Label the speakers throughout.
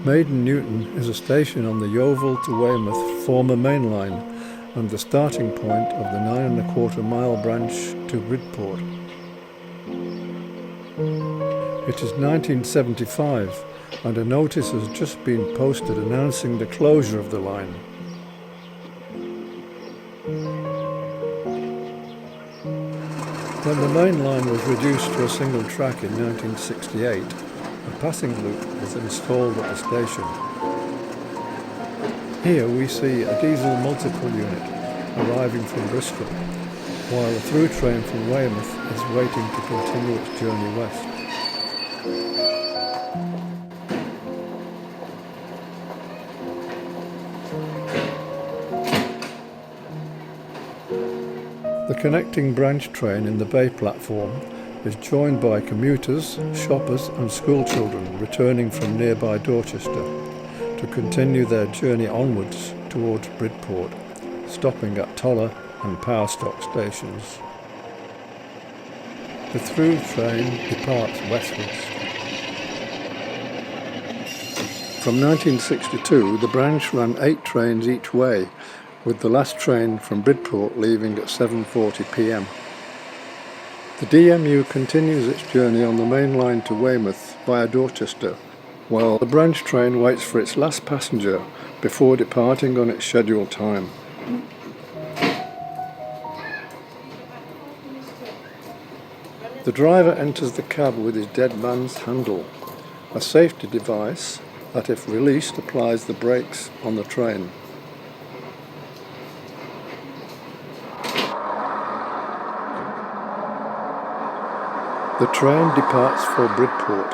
Speaker 1: Maiden Newton is a station on the Yeovil to Weymouth former main line and the starting point of the 9¼ mile branch to Bridport. It is 1975 and a notice has just been posted announcing the closure of the line. When the main line was reduced to a single track in 1968, a passing loop was installed at the station. Here we see a diesel multiple unit arriving from Bristol, while the through train from Weymouth is waiting to continue its journey west. The connecting branch train in the bay platform is joined by commuters, shoppers and schoolchildren returning from nearby Dorchester to continue their journey onwards towards Bridport, stopping at Toller and Powerstock stations. The through train departs westwards. From 1962, the branch ran 8 trains each way, with the last train from Bridport leaving at 7:40 p.m. The DMU continues its journey on the main line to Weymouth via Dorchester, while the branch train waits for its last passenger before departing on its scheduled time. The driver enters the cab with his dead man's handle, a safety device that, if released, applies the brakes on the train. The train departs for Bridport.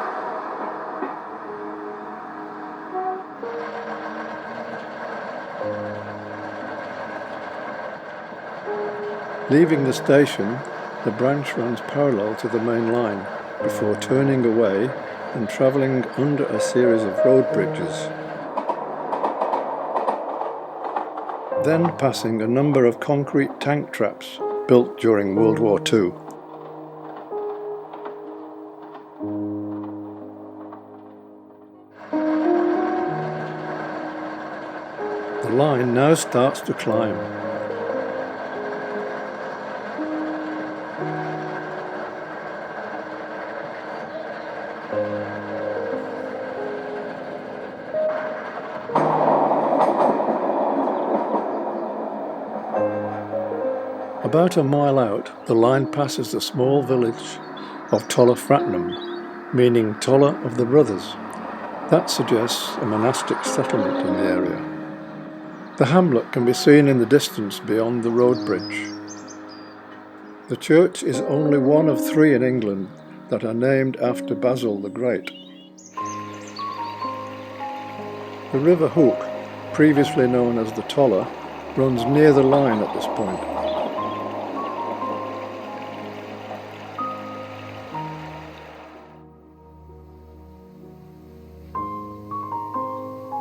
Speaker 1: Leaving the station, the branch runs parallel to the main line before turning away and travelling under a series of road bridges, then passing a number of concrete tank traps built during World War II. The line now starts to climb. About a mile out, the line passes the small village of Toller Fratnam, meaning Toller of the Brothers. That suggests a monastic settlement in the area. The hamlet can be seen in the distance beyond the road bridge. The church is only one of 3 in England that are named after Basil the Great. The River Hook, previously known as the Toller, runs near the line at this point.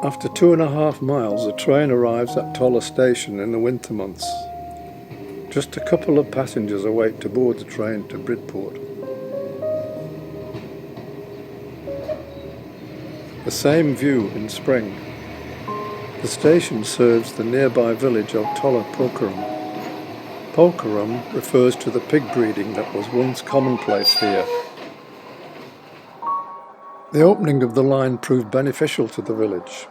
Speaker 1: After 2½ miles, the train arrives at Toller station in the winter months. Just a couple of passengers await to board the train to Bridport. The same view in spring. The station serves the nearby village of Toller Pokerum. Pokerum refers to the pig breeding that was once commonplace here. The opening of the line proved beneficial to the village.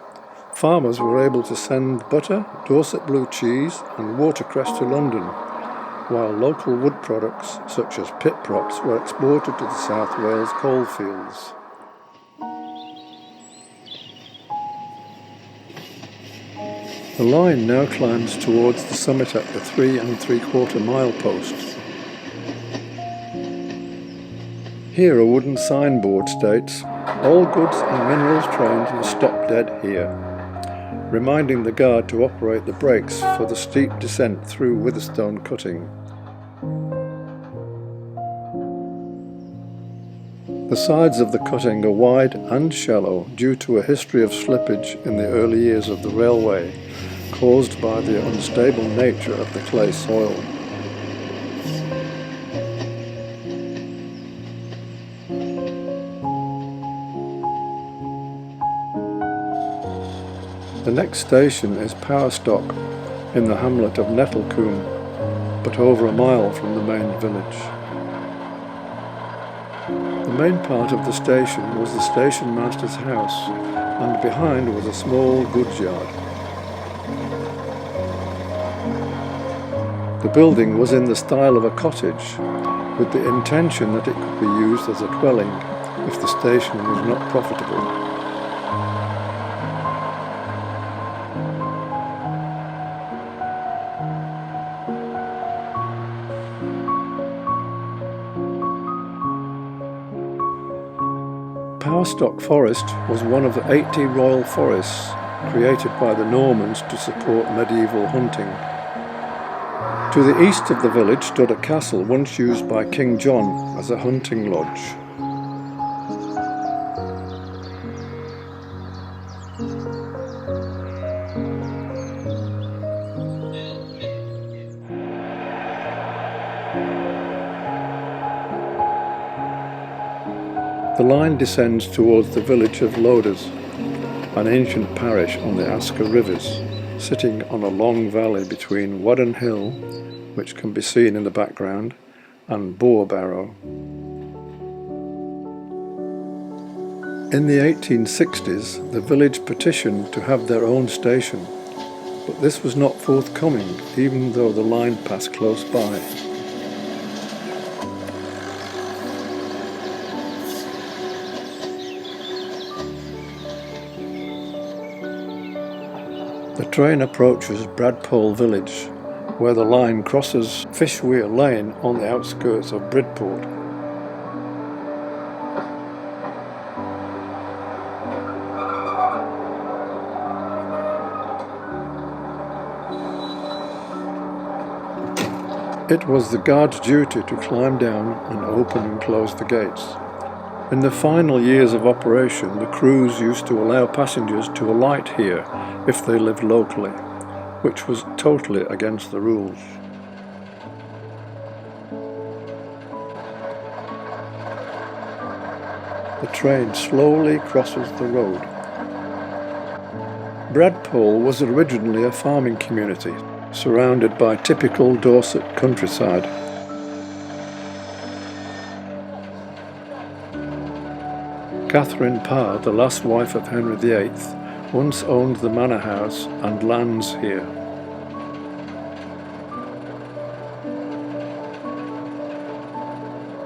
Speaker 1: Farmers were able to send butter, Dorset blue cheese and watercress to London, while local wood products such as pit props were exported to the South Wales coalfields. The line now climbs towards the summit at the 3¾ mile post. Here a wooden signboard states, "All goods and minerals trains must stop dead here," reminding the guard to operate the brakes for the steep descent through Witherstone Cutting. The sides of the cutting are wide and shallow due to a history of slippage in the early years of the railway, caused by the unstable nature of the clay soil. The next station is Powerstock in the hamlet of Nettlecombe, but over a mile from the main village. The main part of the station was the station master's house, and behind was a small goods yard. The building was in the style of a cottage, with the intention that it could be used as a dwelling if the station was not profitable. Powerstock Forest was one of the 80 royal forests created by the Normans to support medieval hunting. To the east of the village stood a castle once used by King John as a hunting lodge. The line descends towards the village of Loders, an ancient parish on the Asker rivers, sitting on a long valley between Wadden Hill, which can be seen in the background, and Boarbarrow. In the 1860s, the village petitioned to have their own station, but this was not forthcoming, even though the line passed close by. The train approaches Bridport village, where the line crosses Fishweir Lane on the outskirts of Bridport. It was the guard's duty to climb down and open and close the gates. In the final years of operation, the crews used to allow passengers to alight here if they lived locally, which was totally against the rules. The train slowly crosses the road. Bridport was originally a farming community, surrounded by typical Dorset countryside. Catherine Parr, the last wife of Henry VIII, once owned the manor house and lands here.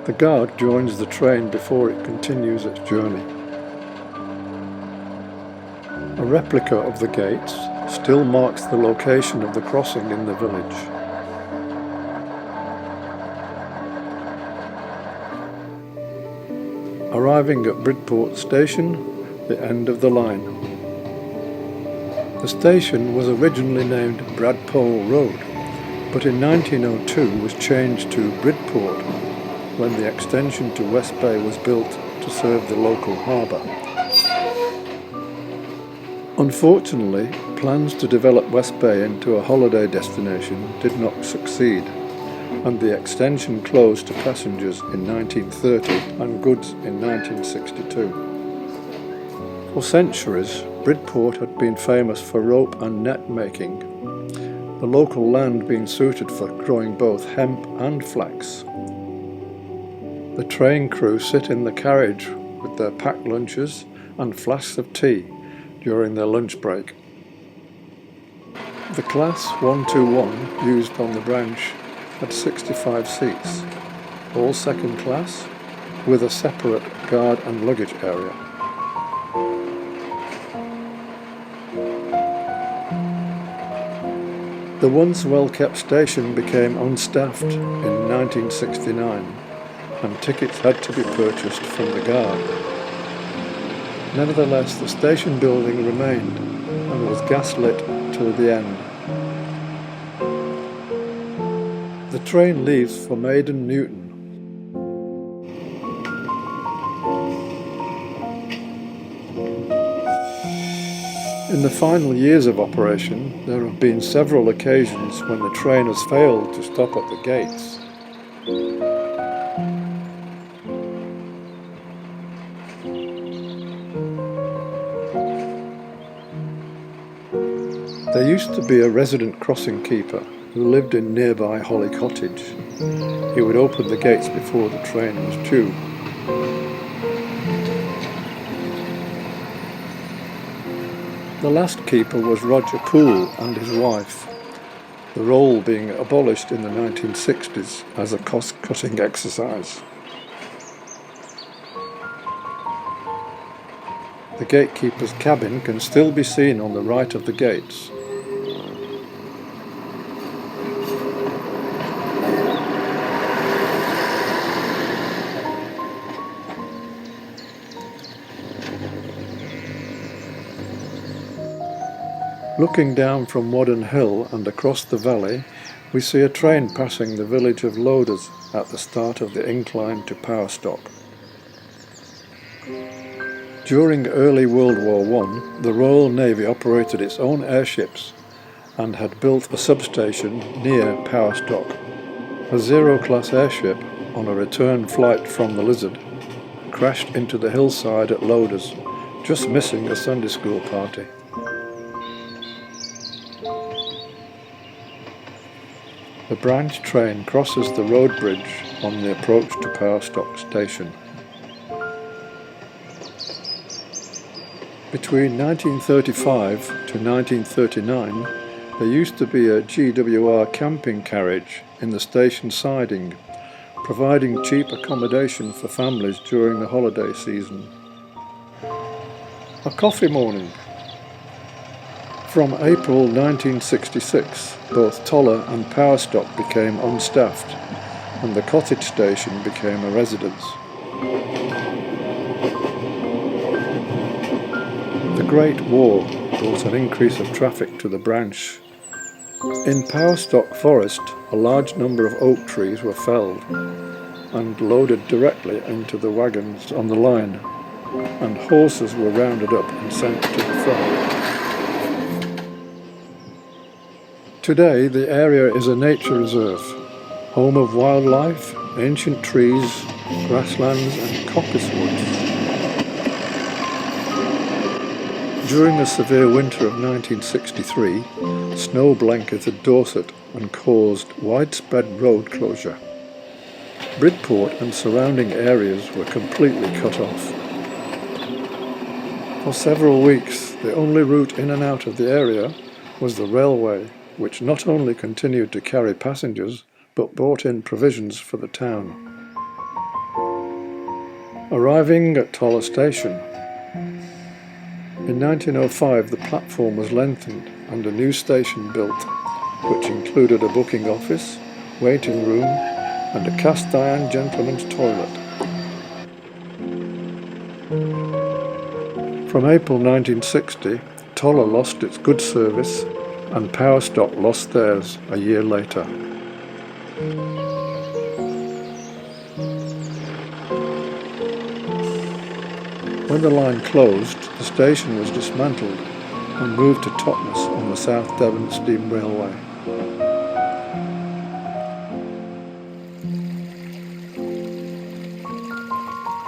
Speaker 1: The guard joins the train before it continues its journey. A replica of the gates still marks the location of the crossing in the village. Arriving at Bridport station, the end of the line. The station was originally named Bridport Road, but in 1902 was changed to Bridport when the extension to West Bay was built to serve the local harbour. Unfortunately, plans to develop West Bay into a holiday destination did not succeed, and the extension closed to passengers in 1930 and goods in 1962. For centuries, Bridport had been famous for rope and net making, the local land being suited for growing both hemp and flax. The train crew sit in the carriage with their packed lunches and flasks of tea during their lunch break. The Class 121 used on the branch had 65 seats, all second class, with a separate guard and luggage area. The once well-kept station became unstaffed in 1969, and tickets had to be purchased from the guard. Nevertheless, the station building remained and was gaslit till the end. The train leaves for Maiden Newton. In the final years of operation, there have been several occasions when the train has failed to stop at the gates. There used to be a resident crossing keeper who lived in nearby Holly Cottage. He would open the gates before the train was due. The last keeper was Roger Poole and his wife, the role being abolished in the 1960s as a cost-cutting exercise. The gatekeeper's cabin can still be seen on the right of the gates. Looking down from Wadden Hill and across the valley, we see a train passing the village of Loaders at the start of the incline to Powerstock. During early World War I, the Royal Navy operated its own airships and had built a substation near Powerstock. A Zero-class airship on a return flight from the Lizard crashed into the hillside at Loaders, just missing a Sunday school party. The branch train crosses the road bridge on the approach to Powerstock station. Between 1935 to 1939, there used to be a GWR camping carriage in the station siding, providing cheap accommodation for families during the holiday season. A coffee morning. From April 1966, both Toller and Powerstock became unstaffed, and the cottage station became a residence. The Great War brought an increase of traffic to the branch. In Powerstock Forest, a large number of oak trees were felled and loaded directly into the wagons on the line, and horses were rounded up and sent to the front. Today, the area is a nature reserve, home of wildlife, ancient trees, grasslands and coppice woods. During the severe winter of 1963, snow blanketed Dorset and caused widespread road closure. Bridport and surrounding areas were completely cut off. For several weeks, the only route in and out of the area was the railway, which not only continued to carry passengers, but brought in provisions for the town. Arriving at Toller Station. In 1905, the platform was lengthened and a new station built, which included a booking office, waiting room, and a cast-iron gentleman's toilet. From April 1960, Toller lost its goods service and Powerstock lost theirs a year later. When the line closed, the station was dismantled and moved to Totnes on the South Devon Steam Railway.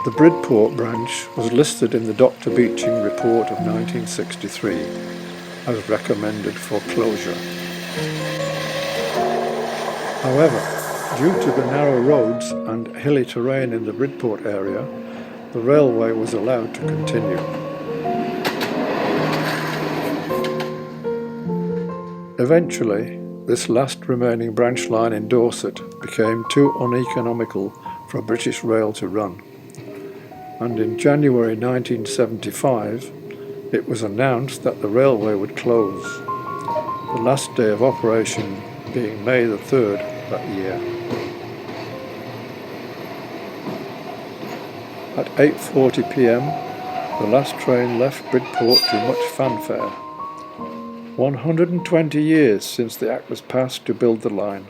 Speaker 1: The Bridport branch was listed in the Dr. Beeching report of 1963 as recommended for closure. However, due to the narrow roads and hilly terrain in the Bridport area, the railway was allowed to continue. Eventually, this last remaining branch line in Dorset became too uneconomical for British Rail to run, and in January 1975, it was announced that the railway would close, the last day of operation being May the 3rd that year. At 8:40 p.m, the last train left Bridport to much fanfare. 120 years since the Act was passed to build the line.